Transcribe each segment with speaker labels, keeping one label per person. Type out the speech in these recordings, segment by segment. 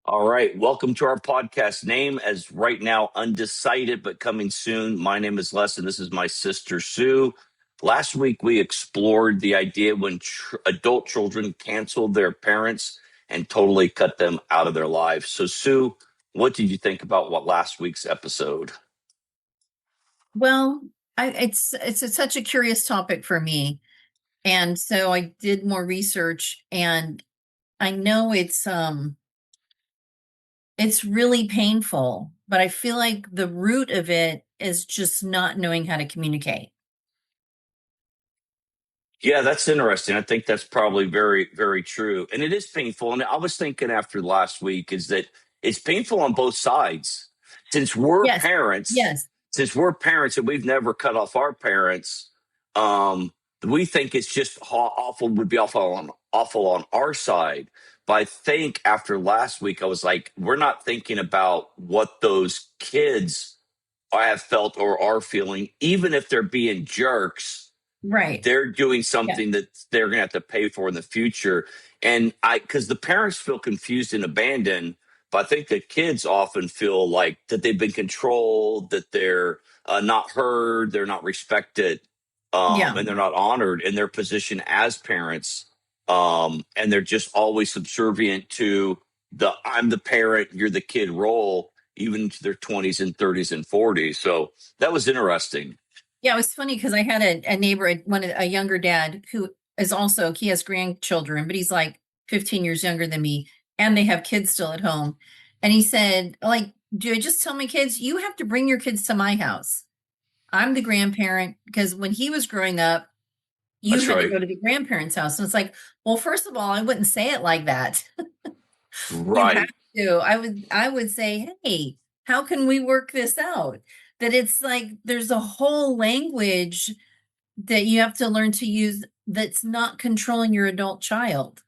Speaker 1: All right. Welcome to our podcast. Name as right now undecided, but coming soon. My name is Les, and this is my sister Sue. Last week, we explored the idea when adult children cancel their parents and totally cut them out of their lives. So, Sue, what did you think about what last week's episode?
Speaker 2: Well, such a curious topic for me, and so I did more research, and I know it's really painful, but I feel like the root of it is just not knowing how to communicate.
Speaker 1: Yeah, that's interesting. I think that's probably very, very true. And it is painful. And I was thinking after last week is that it's painful on both sides. Since we're
Speaker 2: Yes,
Speaker 1: parents,
Speaker 2: yes,
Speaker 1: since we're parents and we've never cut off our parents, we think it's just awful would be awful on our side. But I think after last week, I was like, we're not thinking about what those kids I have felt or are feeling, even if they're being jerks,
Speaker 2: right.
Speaker 1: they're doing
Speaker 2: Yeah,
Speaker 1: something that they're going to have to pay for in the future. And because the parents feel confused and abandoned, but I think the kids often feel like that they've been controlled, that they're not heard, they're not respected,
Speaker 2: yeah,
Speaker 1: and they're not honored in their position as parents. And they're just always subservient to the I'm the parent, you're the kid role, even into their 20s and 30s and 40s. So that was interesting.
Speaker 2: yeah. It was funny because I had a neighbor, a younger dad who is also he has grandchildren, but he's like 15 years younger than me, and they have kids still at home. And he said, like, do I just tell my kids you have to bring your kids to my house? I'm the grandparent because when he was growing up, you
Speaker 1: That's
Speaker 2: had to
Speaker 1: right.
Speaker 2: go to the grandparents' house. And it's like, well, first of all, I wouldn't say it like that. You have
Speaker 1: Right.
Speaker 2: to. I would say, hey, how can we work this out? That it's like there's a whole language that you have to learn to use that's not controlling your adult child.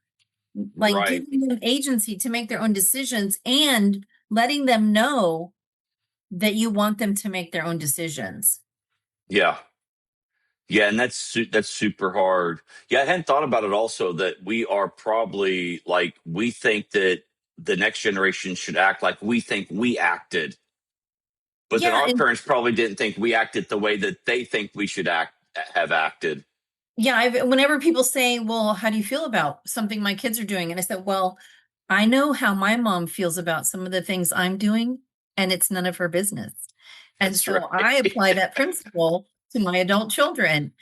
Speaker 2: Like
Speaker 1: Right.
Speaker 2: giving them agency to make their own decisions and letting them know that you want them to make their own decisions.
Speaker 1: Yeah. Yeah, and that's super hard. Yeah, I hadn't thought about it also that we are probably like we think that the next generation should act like we think we acted, but then
Speaker 2: Yeah,
Speaker 1: our
Speaker 2: and
Speaker 1: parents probably didn't think we acted the way that they think we should have acted.
Speaker 2: yeah, whenever people say, "Well, how do you feel about something my kids are doing?" and I said, "Well, I know how my mom feels about some of the things I'm doing, and it's none of her business." And
Speaker 1: That's right.
Speaker 2: so I apply that principle to my adult children.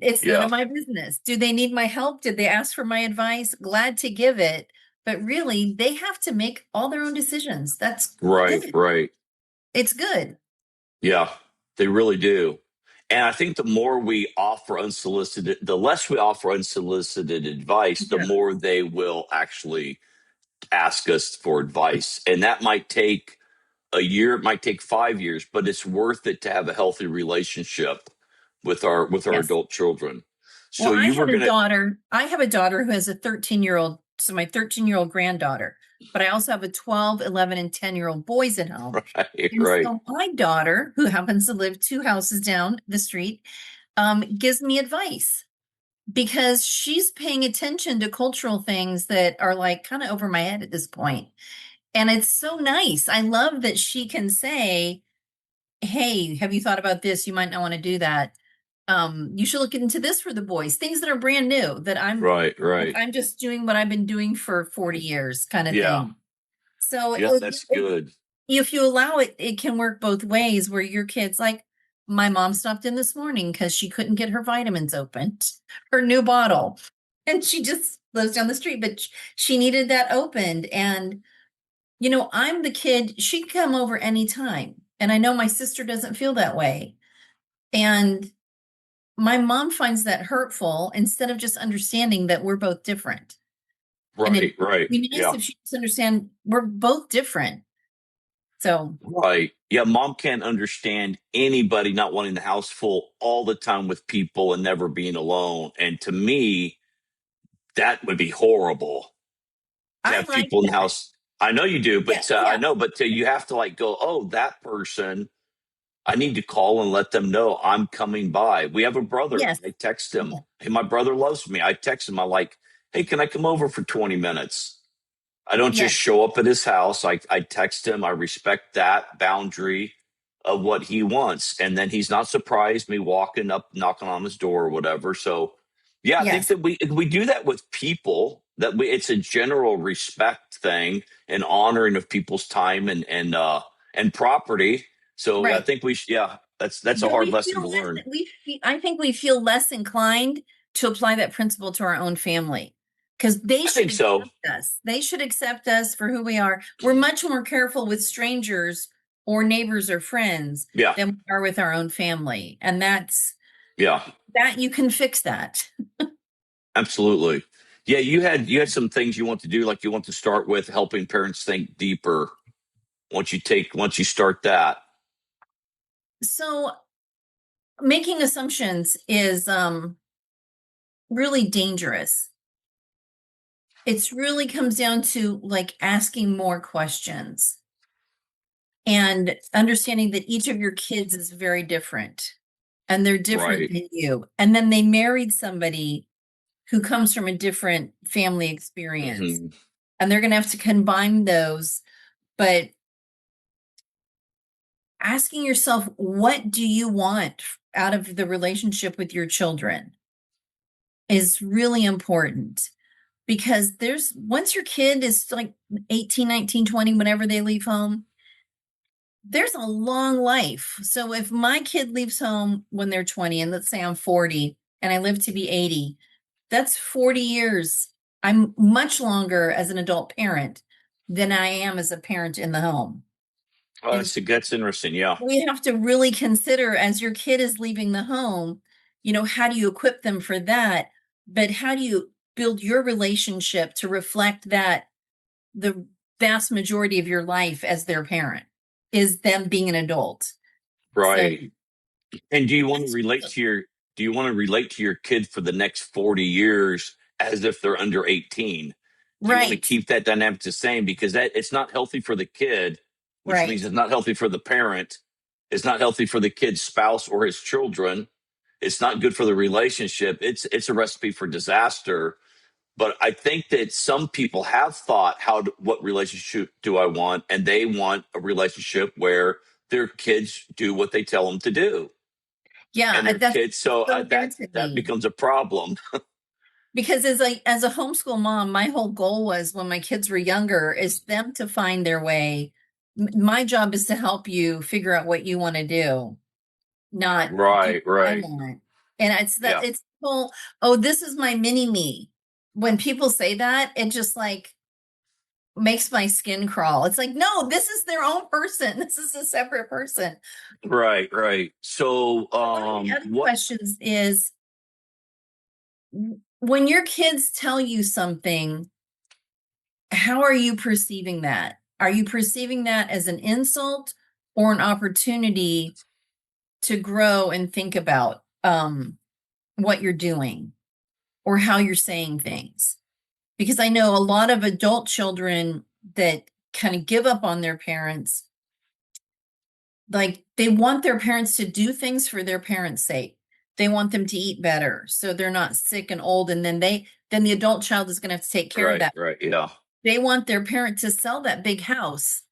Speaker 2: It's none
Speaker 1: Yeah.
Speaker 2: of my business. Do they need my help? Did they ask for my advice? Glad to give it, but really, they have to make all their own decisions. That's
Speaker 1: Right,
Speaker 2: good.
Speaker 1: right.
Speaker 2: It's good.
Speaker 1: Yeah, they really do. And I think the more we offer unsolicited, the less we offer unsolicited advice, the
Speaker 2: Yeah.
Speaker 1: more they will actually ask us for advice. And that might take a year, it might take 5 years, but it's worth it to have a healthy relationship with our
Speaker 2: Yes.
Speaker 1: adult children.
Speaker 2: Well,
Speaker 1: So you were gonna
Speaker 2: I have a daughter who has a 13-year-old, so my 13-year-old granddaughter, but I also have a 12, 11, and 10-year-old boys at home.
Speaker 1: right,
Speaker 2: And
Speaker 1: right.
Speaker 2: so my daughter, who happens to live two houses down the street, gives me advice because she's paying attention to cultural things that are like kind of over my head at this point. And it's so nice. I love that she can say, hey, have you thought about this? You might not want to do that. You should look into this for the boys, things that are brand new that I'm
Speaker 1: Right,
Speaker 2: like,
Speaker 1: right.
Speaker 2: I'm just doing what I've been doing for 40 years kind of
Speaker 1: Yeah.
Speaker 2: thing. So
Speaker 1: Yeah, that's good.
Speaker 2: if you allow it, it can work both ways where your kids like my mom stopped in this morning because she couldn't get her vitamins opened, her new bottle. And she just lives down the street, but she needed that opened. And, I'm the kid, she can come over anytime. And I know my sister doesn't feel that way. And my mom finds that hurtful instead of just understanding that we're both different. And it'd
Speaker 1: Right, right.
Speaker 2: be nice
Speaker 1: Yeah.
Speaker 2: if she just understand we're both different. So
Speaker 1: Right. Yeah, mom can't understand anybody not wanting the house full all the time with people and never being alone. And to me, that would be horrible to
Speaker 2: I
Speaker 1: have
Speaker 2: like
Speaker 1: people in the
Speaker 2: that.
Speaker 1: house. I know you do,
Speaker 2: Yeah,
Speaker 1: but I
Speaker 2: yeah.
Speaker 1: know, but you have to like go, oh, that person, I need to call and let them know I'm coming by. We have a brother.
Speaker 2: Yes.
Speaker 1: I text him.
Speaker 2: Yeah.
Speaker 1: Hey, my brother loves me. I text him. I'm like, hey, can I come over for 20 minutes? I don't
Speaker 2: Yeah.
Speaker 1: just show up at his house. I text him. I respect that boundary of what he wants. And then he's not surprised me walking up, knocking on his door or whatever. So yeah, I think
Speaker 2: Yes.
Speaker 1: that we do that with people, that it's a general respect thing and honoring of people's time and property. So I
Speaker 2: Right.
Speaker 1: think yeah, that's a
Speaker 2: But
Speaker 1: hard
Speaker 2: we
Speaker 1: lesson
Speaker 2: feel
Speaker 1: to
Speaker 2: less,
Speaker 1: learn.
Speaker 2: I think we feel less inclined to apply that principle to our own family because they
Speaker 1: I
Speaker 2: should
Speaker 1: think so.
Speaker 2: accept us. They should accept us for who we are. We're much more careful with strangers or neighbors or friends
Speaker 1: Yeah.
Speaker 2: than we are with our own family. And
Speaker 1: Yeah.
Speaker 2: that you can fix that.
Speaker 1: Absolutely. Yeah, you had some things you want to do, like you want to start with helping parents think deeper. Once you start that.
Speaker 2: So making assumptions is really dangerous. It's really comes down to like asking more questions and understanding that each of your kids is very different and they're different
Speaker 1: Right.
Speaker 2: than you. And then they married somebody who comes from a different family experience
Speaker 1: Hmm.
Speaker 2: and they're going to have to combine those. But asking yourself, what do you want out of the relationship with your children is really important because once your kid is like 18, 19, 20, whenever they leave home, there's a long life. So if my kid leaves home when they're 20, and let's say I'm 40 and I live to be 80, that's 40 years. I'm much longer as an adult parent than I am as a parent in the home.
Speaker 1: Oh,
Speaker 2: And
Speaker 1: that's interesting. Yeah.
Speaker 2: we have to really consider as your kid is leaving the home, how do you equip them for that? But how do you build your relationship to reflect that the vast majority of your life as their parent is them being an adult. So
Speaker 1: Right. And
Speaker 2: that's
Speaker 1: do you want to relate to your kid for the next 40 years as if they're under 18? Do you want to
Speaker 2: right,
Speaker 1: keep that dynamic the same? Because that it's not healthy for the kid, which means
Speaker 2: right.
Speaker 1: it's not healthy for the parent. It's not healthy for the kid's spouse or his children. It's not good for the relationship. It's a recipe for disaster. But I think that some people have thought, what relationship do I want? And they want a relationship where their kids do what they tell them to do,
Speaker 2: Yeah,
Speaker 1: and their
Speaker 2: that's
Speaker 1: kids. So
Speaker 2: so dear to
Speaker 1: that
Speaker 2: me
Speaker 1: becomes a problem.
Speaker 2: because as a homeschool mom, my whole goal was when my kids were younger is them to find their way. My job is to help you figure out what you want to do, not do
Speaker 1: Right,
Speaker 2: what I
Speaker 1: right.
Speaker 2: want. And
Speaker 1: Yeah,
Speaker 2: it's whole, oh, this is my mini me. When people say that, it just like makes my skin crawl. It's like, no, this is their own person. This is a separate person.
Speaker 1: right, right. So,
Speaker 2: One of the other
Speaker 1: what?
Speaker 2: questions is when your kids tell you something, how are you perceiving that? Are you perceiving that as an insult or an opportunity to grow and think about what you're doing or how you're saying things? Because I know a lot of adult children that kind of give up on their parents, like they want their parents to do things for their parents' sake. They want them to eat better so they're not sick and old, and then the adult child is going to have to take care of
Speaker 1: Right,
Speaker 2: that.
Speaker 1: right. Yeah,
Speaker 2: They want their parent to sell that big house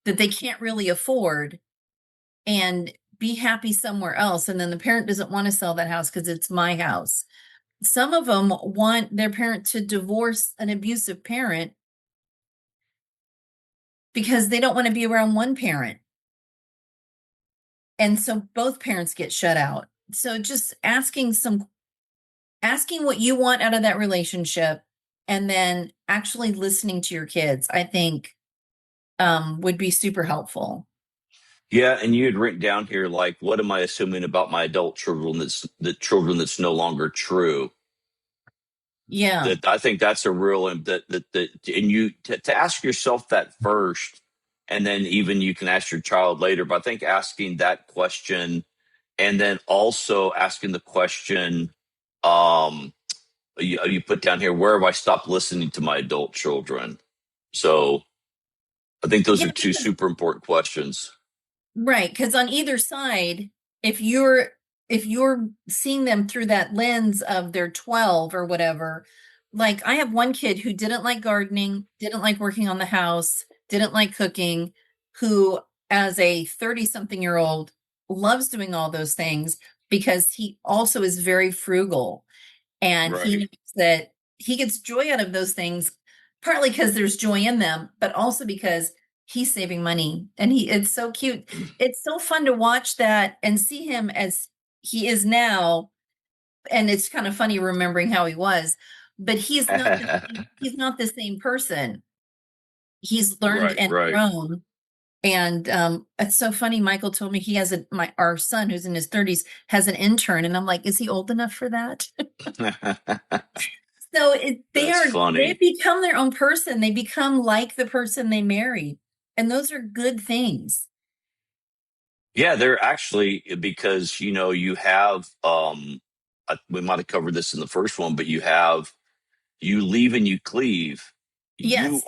Speaker 2: that they can't really afford and be happy somewhere else, and then the parent doesn't want to sell that house because it's my house. Some of them want their parent to divorce an abusive parent because they don't want to be around one parent. And so both parents get shut out. So just asking what you want out of that relationship and then actually listening to your kids, I think would be super helpful.
Speaker 1: yeah. And you had written down here, like, what am I assuming about my adult children? That's no longer true.
Speaker 2: Yeah.
Speaker 1: That I think that's a real and you to ask yourself that first, and then even you can ask your child later. But I think asking that question, and then also asking the question, um, you put down here, where have I stopped listening to my adult children? So I think those
Speaker 2: Yeah,
Speaker 1: are two super important questions.
Speaker 2: right. Because on either side, if you're if you're seeing them through that lens of they're 12 or whatever, like I have one kid who didn't like gardening, didn't like working on the house, didn't like cooking, who as a 30 something year old loves doing all those things because he also is very frugal, and he
Speaker 1: Right.
Speaker 2: knows that he gets joy out of those things, partly because there's joy in them, but also because he's saving money. And it's so cute. It's so fun to watch that and see him as he is now. And it's kind of funny remembering how he was, but he's not the same person. He's learned
Speaker 1: Right,
Speaker 2: and
Speaker 1: right.
Speaker 2: grown. And it's so funny. Michael told me he has our son who's in his 30s has an intern, and I'm like, is he old enough for that? So
Speaker 1: That's
Speaker 2: they
Speaker 1: funny.
Speaker 2: become their own person. They become like the person they married. And those are good things.
Speaker 1: Yeah, they're actually because you have we might have covered this in the first one, but you leave and you cleave.
Speaker 2: Yes.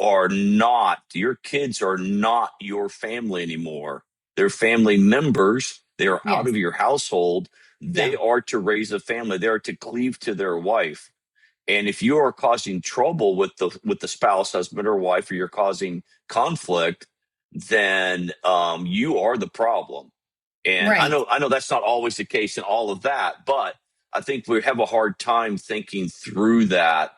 Speaker 1: Your kids are not your family anymore. They're family members. They are out
Speaker 2: Yes.
Speaker 1: of your household. They
Speaker 2: Yeah.
Speaker 1: are to raise a family. They are to cleave to their wife. And if you are causing trouble with the spouse, husband or wife, or you're causing conflict, then you are the problem. And I
Speaker 2: Right.
Speaker 1: know I know that's not always the case in all of that, but I think we have a hard time thinking through that,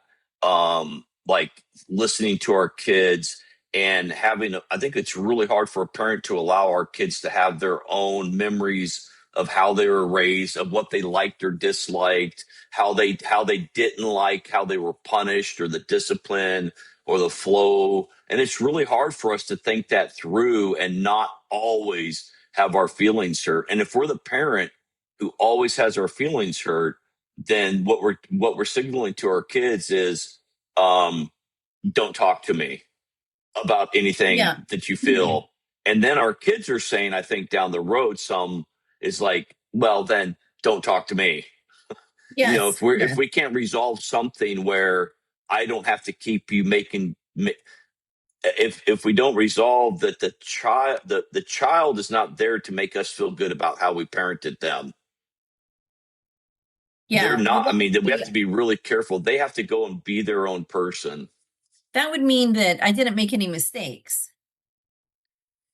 Speaker 1: like listening to our kids and I think it's really hard for a parent to allow our kids to have their own memories of how they were raised, of what they liked or disliked, how they didn't like, how they were punished, or the discipline or the flow. And it's really hard for us to think that through and not always have our feelings hurt. And if we're the parent who always has our feelings hurt, then what we're signaling to our kids is, um, don't talk to me about anything
Speaker 2: Yeah.
Speaker 1: that you feel. And then our kids are saying, I think down the road, some is like, well, then don't talk to me.
Speaker 2: Yes.
Speaker 1: If
Speaker 2: Yes.
Speaker 1: we can't resolve something where I don't have to keep you if we don't resolve that, the child is not there to make us feel good about how we parented them. They're
Speaker 2: Yeah. Well,
Speaker 1: not. I mean, we have
Speaker 2: yeah,
Speaker 1: to be really careful. They have to go and be their own person.
Speaker 2: that would mean that I didn't make any mistakes.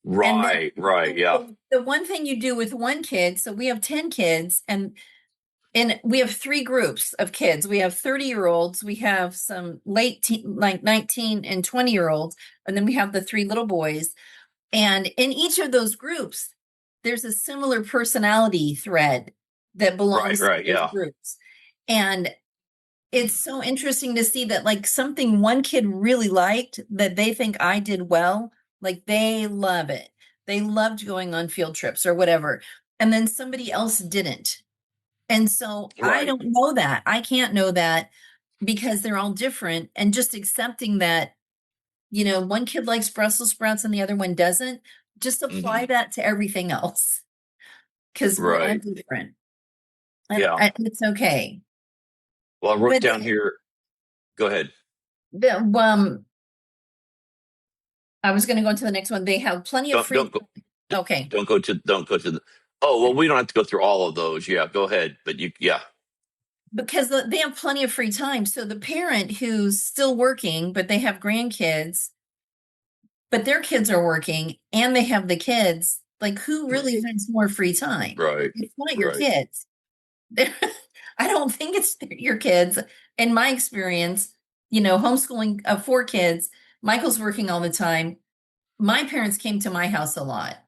Speaker 2: And then
Speaker 1: Right, right, yeah.
Speaker 2: the one thing you do with one kid, so we have 10 kids, and we have three groups of kids. We have 30-year-olds, we have some late teen, like 19 and 20-year-olds, and then we have the three little boys. And in each of those groups, there's a similar personality thread that
Speaker 1: Right,
Speaker 2: belongs to
Speaker 1: right,
Speaker 2: those
Speaker 1: yeah.
Speaker 2: groups. And it's so interesting to see that, like, something one kid really liked that they think I did well, like they love it. They loved going on field trips or whatever. And then somebody else didn't. And so I
Speaker 1: Right.
Speaker 2: don't know that. I can't know that because they're all different. And just accepting that, one kid likes Brussels sprouts and the other one doesn't, just apply
Speaker 1: Hmm.
Speaker 2: that to everything else because we're all
Speaker 1: Right.
Speaker 2: different. And
Speaker 1: Yeah.
Speaker 2: it's okay.
Speaker 1: Well, I wrote
Speaker 2: But
Speaker 1: down here. Go ahead.
Speaker 2: the, I was going to go into the next one. They have plenty of
Speaker 1: Don't
Speaker 2: free.
Speaker 1: don't go
Speaker 2: Okay.
Speaker 1: don't go to the. Oh well, we don't have to go through all of those. Yeah, go ahead. But yeah.
Speaker 2: Because they have plenty of free time. So the parent who's still working, but they have grandkids, but their kids are working and they have the kids, like who really has more free time?
Speaker 1: Right.
Speaker 2: It's not your
Speaker 1: Right.
Speaker 2: kids. They're- I don't think it's your kids. In my experience, homeschooling of four kids, Michael's working all the time. My parents came to my house a lot.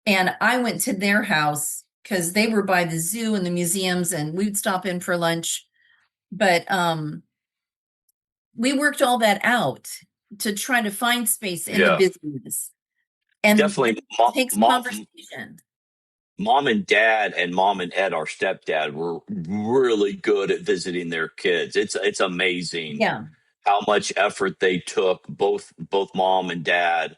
Speaker 2: And I went to their house because they were by the zoo and the museums, and we'd stop in for lunch. But we worked all that out to try to find space in the
Speaker 1: Yeah.
Speaker 2: business. And
Speaker 1: Definitely.
Speaker 2: that takes conversation.
Speaker 1: Mom and dad and mom and Ed, our stepdad, were really good at visiting their kids. It's amazing
Speaker 2: Yeah.
Speaker 1: how much effort they took, both mom and dad,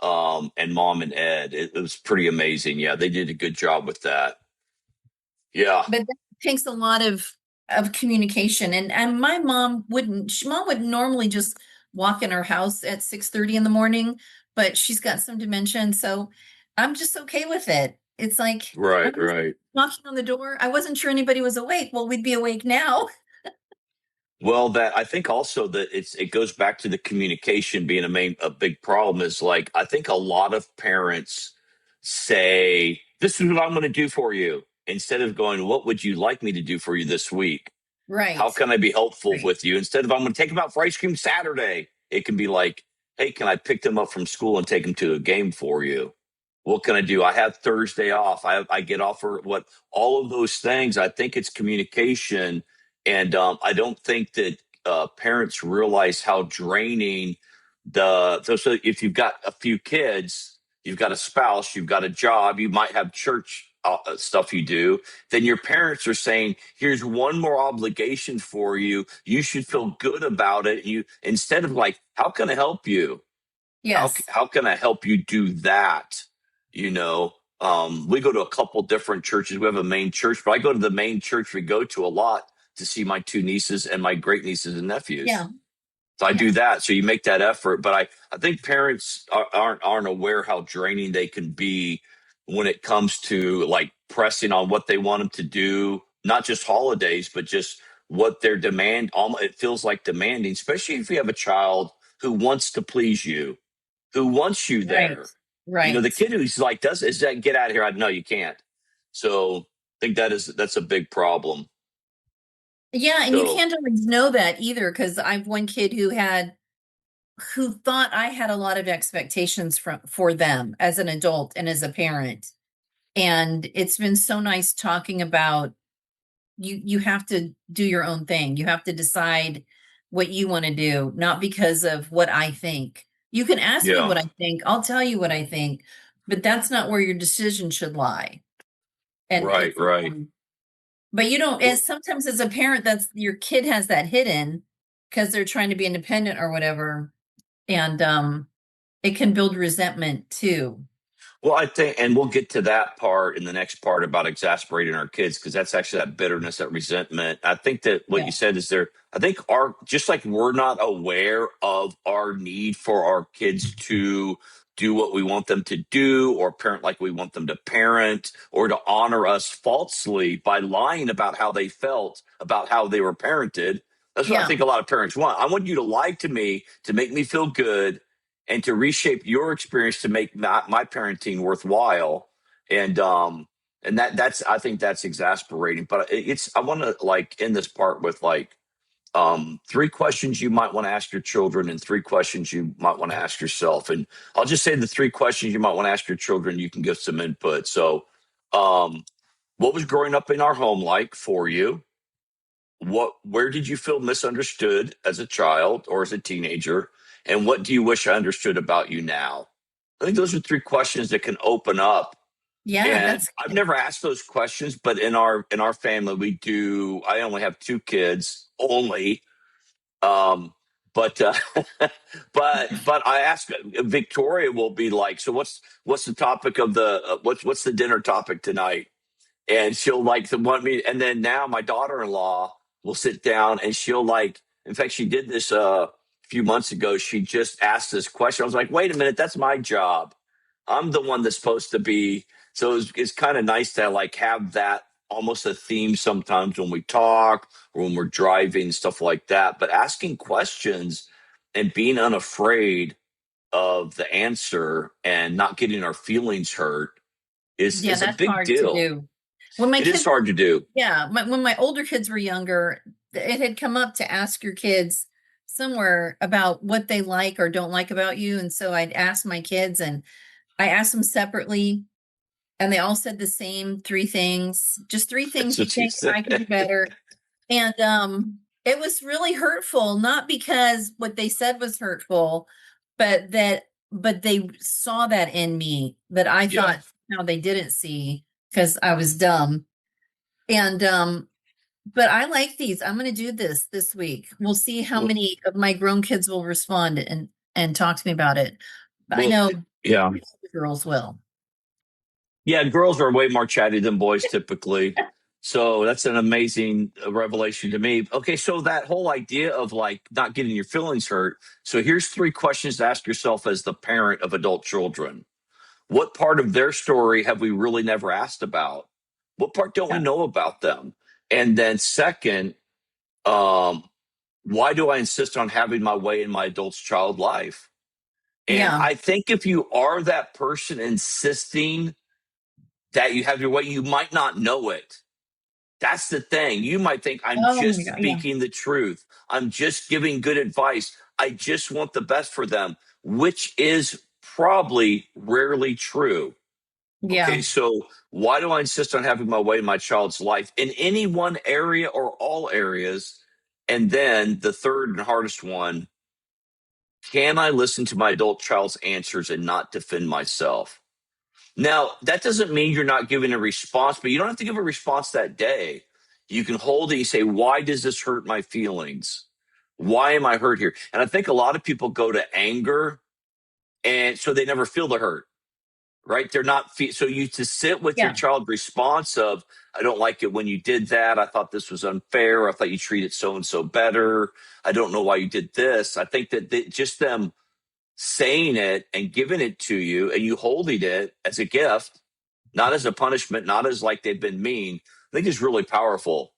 Speaker 1: and mom and Ed. It was pretty amazing. Yeah, they did a good job with that. Yeah.
Speaker 2: But that takes a lot of communication. And my mom wouldn't, mom would normally just walk in our house at 6:30 in the morning, but she's got some dementia. And so I'm just okay with it. It's like I'm
Speaker 1: Right.
Speaker 2: just
Speaker 1: Right.
Speaker 2: knocking on the door. I wasn't sure anybody was awake. Well, we'd be awake now.
Speaker 1: Well, that I think also that it goes back to the communication being a big problem is like I think a lot of parents say, "This is what I'm going to do for you," instead of going, "What would you like me to do for you this week? How
Speaker 2: Right.
Speaker 1: can I be helpful
Speaker 2: Right.
Speaker 1: with you?" Instead of I'm going to take them out for ice cream Saturday, it can be like, "Hey, can I pick them up from school and take them to a game for you? What can I do? I have Thursday off. I get off for what all of those things." I think it's communication, and I don't think that parents realize how draining so if you've got a few kids, you've got a spouse, you've got a job, you might have church stuff you do, then your parents are saying, "Here's one more obligation for you. You should feel good about it." You instead of like, "How can I help you?
Speaker 2: Yes.
Speaker 1: How can I help you do that?" You know, we go to a couple different churches. We have a main church, but I go to the main church we go to a lot to see my two nieces and my great nieces and nephews.
Speaker 2: Yeah.
Speaker 1: So I do
Speaker 2: Yeah.
Speaker 1: that. So you make that effort, but I think parents aren't aware how draining they can be when it comes to like pressing on what they want them to do, not just holidays, but just what their demand. It feels like demanding, especially if you have a child who wants to please you, who wants you
Speaker 2: Right.
Speaker 1: there. You know, the
Speaker 2: Right.
Speaker 1: kid who's like, does is that get out of here? I know you can't. So I think that's a big problem.
Speaker 2: Yeah, and you
Speaker 1: So
Speaker 2: can't always know that either because I've one kid who thought I had a lot of expectations for them as an adult and as a parent. And it's been so nice talking about you have to do your own thing. You have to decide what you want to do, not because of what I think. You can ask me
Speaker 1: yeah,
Speaker 2: what I think. I'll tell you what I think, but that's not where your decision should lie. And
Speaker 1: right,
Speaker 2: it's
Speaker 1: right.
Speaker 2: but you don't as sometimes as a parent that's your kid has that hidden because they're trying to be independent or whatever. And it can build resentment too.
Speaker 1: Well, I think, and we'll get to that part in the next part about exasperating our kids because that's actually that bitterness, that resentment. I think that what you
Speaker 2: Yeah.
Speaker 1: said is there. I think just like we're not aware of our need for our kids to do what we want them to do or parent like we want them to parent or to honor us falsely by lying about how they felt about how they were parented. That's what I
Speaker 2: Yeah.
Speaker 1: think a lot of parents want. I want you to lie to me to make me feel good and to reshape your experience to make my parenting worthwhile. And that's I think that's exasperating. But it's I want to like end this part with like three questions you might want to ask your children and three questions you might want to ask yourself. And I'll just say the three questions you might want to ask your children. You can give some input. So, um, what was growing up in our home like for you? Where did you feel misunderstood as a child or as a teenager, and what do you wish I understood about you now? I think those are three questions that can open up.
Speaker 2: Yeah,
Speaker 1: And
Speaker 2: that's
Speaker 1: I've
Speaker 2: good.
Speaker 1: never asked those questions, but in our family we do. I only have two kids only. um but but I ask, Victoria will be like, "So what's the topic of the what's the dinner topic tonight?" And she'll like the want me. And then now my daughter-in-law will sit down and she'll like. In fact, she did this a few months ago. She just asked this question. I was like, "Wait a minute, that's my job. I'm the one that's supposed to be." So it's kind of nice to like have that almost a theme sometimes when we talk or when we're driving, stuff like that. But asking questions and being unafraid of the answer and not getting our feelings hurt
Speaker 2: Yeah,
Speaker 1: is a
Speaker 2: that's
Speaker 1: big
Speaker 2: hard to
Speaker 1: deal.
Speaker 2: do. When my
Speaker 1: It is
Speaker 2: kids
Speaker 1: hard to do.
Speaker 2: Yeah, when my older kids were younger, it had come up to ask your kids somewhere about what they like or don't like about you. And so I'd ask my kids and I asked them separately, and they all said the same three things, just three
Speaker 1: That's
Speaker 2: things you
Speaker 1: what you
Speaker 2: think
Speaker 1: said.
Speaker 2: I could do better. And it was really hurtful, not because what they said was hurtful, but they saw that in me that I
Speaker 1: Yeah.
Speaker 2: thought no, they didn't see because I was dumb. And but I like these. I'm going to do this week. We'll see how
Speaker 1: Well,
Speaker 2: many of my grown kids will respond and talk to me about it. I
Speaker 1: well,
Speaker 2: know
Speaker 1: yeah.
Speaker 2: the girls will.
Speaker 1: Yeah, girls are way more chatty than boys typically. So that's an amazing revelation to me. Okay, so that whole idea of like not getting your feelings hurt. So here's three questions to ask yourself as the parent of adult children. What part of their story have we really never asked about? What part don't we
Speaker 2: Yeah.
Speaker 1: know about them? And then second, um, why do I insist on having my way in my adult's child life? And
Speaker 2: Yeah.
Speaker 1: I think if you are that person insisting that you have your way, you might not know it. That's the thing. You might think, I'm
Speaker 2: Oh my
Speaker 1: just
Speaker 2: God. Yeah.
Speaker 1: speaking the truth. I'm just giving good advice. I just want the best for them, which is probably rarely true. Okay,
Speaker 2: Yeah.
Speaker 1: so why do I insist on having my way in my child's life in any one area or all areas? And then the third and hardest one, can I listen to my adult child's answers and not defend myself? Now, that doesn't mean you're not giving a response, but you don't have to give a response that day. You can hold it. You say, why does this hurt my feelings? Why am I hurt here? And I think a lot of people go to anger, and so they never feel the hurt, right? They're not, so you to sit with your
Speaker 2: Yeah.
Speaker 1: child response of, I don't like it when you did that. I thought this was unfair. I thought you treated so and so better. I don't know why you did this. I think that just them saying it and giving it to you and you holding it as a gift, not as a punishment, not as like they've been mean, I think is really powerful.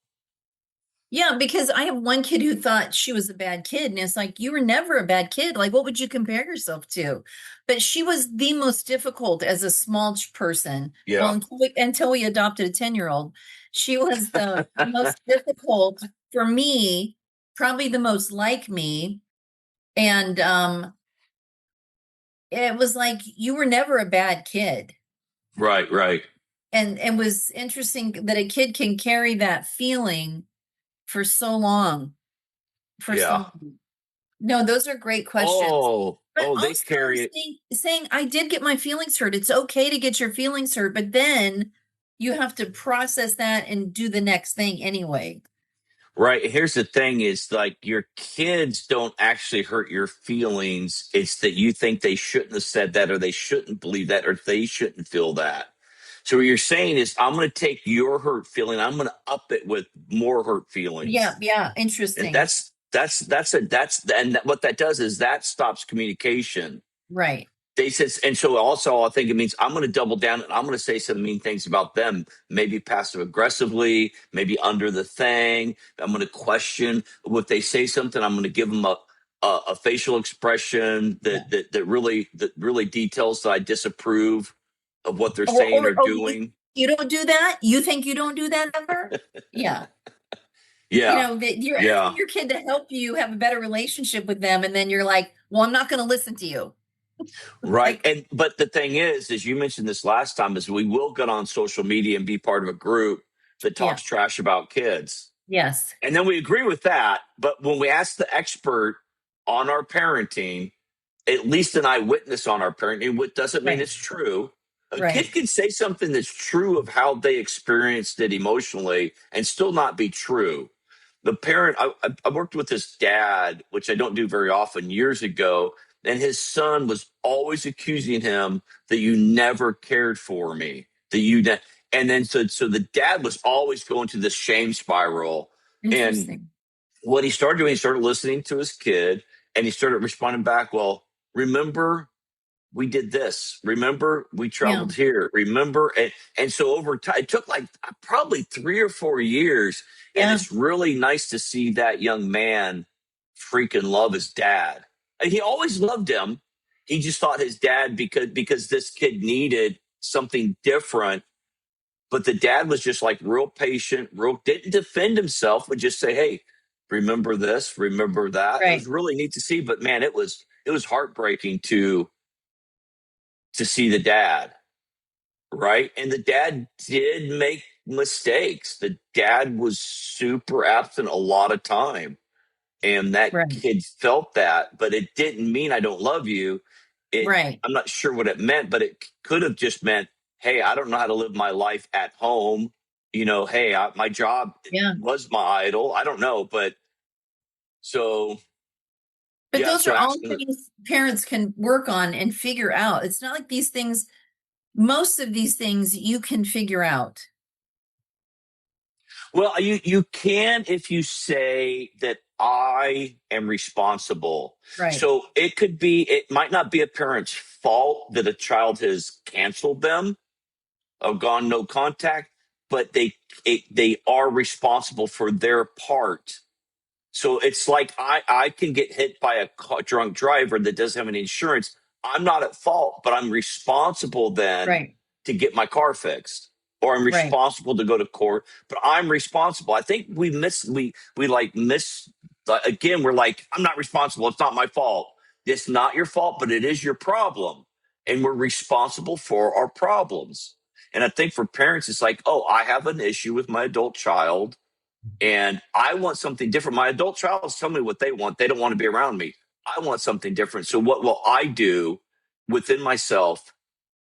Speaker 2: Yeah, because I have one kid who thought she was a bad kid, and it's like, you were never a bad kid. Like, what would you compare yourself to? But she was the most difficult as a small person. Well,
Speaker 1: Yeah.
Speaker 2: until we adopted a 10-year-old, she was the most difficult for me, probably the most like me. And it was like, you were never a bad kid.
Speaker 1: Right, right.
Speaker 2: And was interesting that a kid can carry that feeling for so long, for so
Speaker 1: Yeah.
Speaker 2: long. No, those are great questions. But
Speaker 1: They
Speaker 2: also
Speaker 1: carry it.
Speaker 2: saying I did get my feelings hurt. It's okay to get your feelings hurt, but then you have to process that and do the next thing anyway.
Speaker 1: Right. Here's the thing is like your kids don't actually hurt your feelings. It's that you think they shouldn't have said that or they shouldn't believe that or they shouldn't feel that. So what you're saying is I'm going to take your hurt feeling, I'm going to up it with more hurt
Speaker 2: Yeah,
Speaker 1: feelings.
Speaker 2: yeah,
Speaker 1: And
Speaker 2: interesting.
Speaker 1: what that does is that stops communication.
Speaker 2: Right,
Speaker 1: They said, and so also I think it means I'm going to double down and I'm going to say some mean things about them, maybe passive aggressively, maybe under the thing. I'm going to question if they say something. I'm going to give them a facial expression
Speaker 2: yeah.
Speaker 1: that really details that I disapprove of what they're
Speaker 2: Or,
Speaker 1: saying
Speaker 2: or,
Speaker 1: or
Speaker 2: or
Speaker 1: doing.
Speaker 2: you don't do that? You think you don't do that ever? Yeah.
Speaker 1: Yeah,
Speaker 2: That you're asking
Speaker 1: yeah.
Speaker 2: your kid to help you have a better relationship with them, and then you're like, well, I'm not going to listen to you.
Speaker 1: Right.
Speaker 2: Like,
Speaker 1: And but the thing is, as you mentioned this last time, is we will get on social media and be part of a group that
Speaker 2: yeah,
Speaker 1: talks trash about kids.
Speaker 2: yes,
Speaker 1: And then we agree with that. But when we ask the expert on our parenting, at least an eyewitness on our parenting, what doesn't mean
Speaker 2: right,
Speaker 1: it's true. A
Speaker 2: right,
Speaker 1: kid can say something that's true of how they experienced it emotionally and still not be true. The parent, I worked with this dad, which I don't do very often, years ago, and his son was always accusing him that you never cared for me, that and then so the dad was always going to this shame spiral. And
Speaker 2: interesting.
Speaker 1: what he started doing, he started listening to his kid and he started responding back, well, remember we did this. Remember we
Speaker 2: Yeah,
Speaker 1: traveled here. Remember, and so over time, it took like probably 3 or 4 years, and
Speaker 2: yeah,
Speaker 1: it's really nice to see that young man freaking love his dad. And he always loved him. He just thought his dad because this kid needed something different. But the dad was just like real patient, real didn't defend himself, would just say, "Hey, remember this, remember that." It was
Speaker 2: right,
Speaker 1: really neat to see. But man, it was heartbreaking to see the dad, right? And the dad did make mistakes. The dad was super absent a lot of time. And that
Speaker 2: right,
Speaker 1: kid felt that, but it didn't mean I don't love you.
Speaker 2: right.
Speaker 1: I'm not sure what it meant, but it could have just meant, hey, I don't know how to live my life at home. Hey, my job
Speaker 2: Yeah.
Speaker 1: was my idol. I don't know, but so
Speaker 2: But
Speaker 1: yeah,
Speaker 2: those
Speaker 1: so
Speaker 2: are all
Speaker 1: asking,
Speaker 2: things parents can work on and figure out. It's not like these things, most of these things you can figure out.
Speaker 1: well, you can if you say that I am responsible.
Speaker 2: Right,
Speaker 1: So it might not be a parent's fault that a child has canceled them or gone no contact, but they are responsible for their part. So it's like I can get hit by a drunk driver that doesn't have any insurance. I'm not at fault, but I'm responsible then
Speaker 2: Right.
Speaker 1: to get my car fixed, or I'm
Speaker 2: Right.
Speaker 1: responsible to go to court. But I'm responsible. I think we like miss again. We're like, I'm not responsible. It's not my fault. It's not your fault, but it is your problem, and we're responsible for our problems. And I think for parents, it's like, oh, I have an issue with my adult child and I want something different. My adult child is telling me what they want. They don't want to be around me. I want something different. So what will I do within myself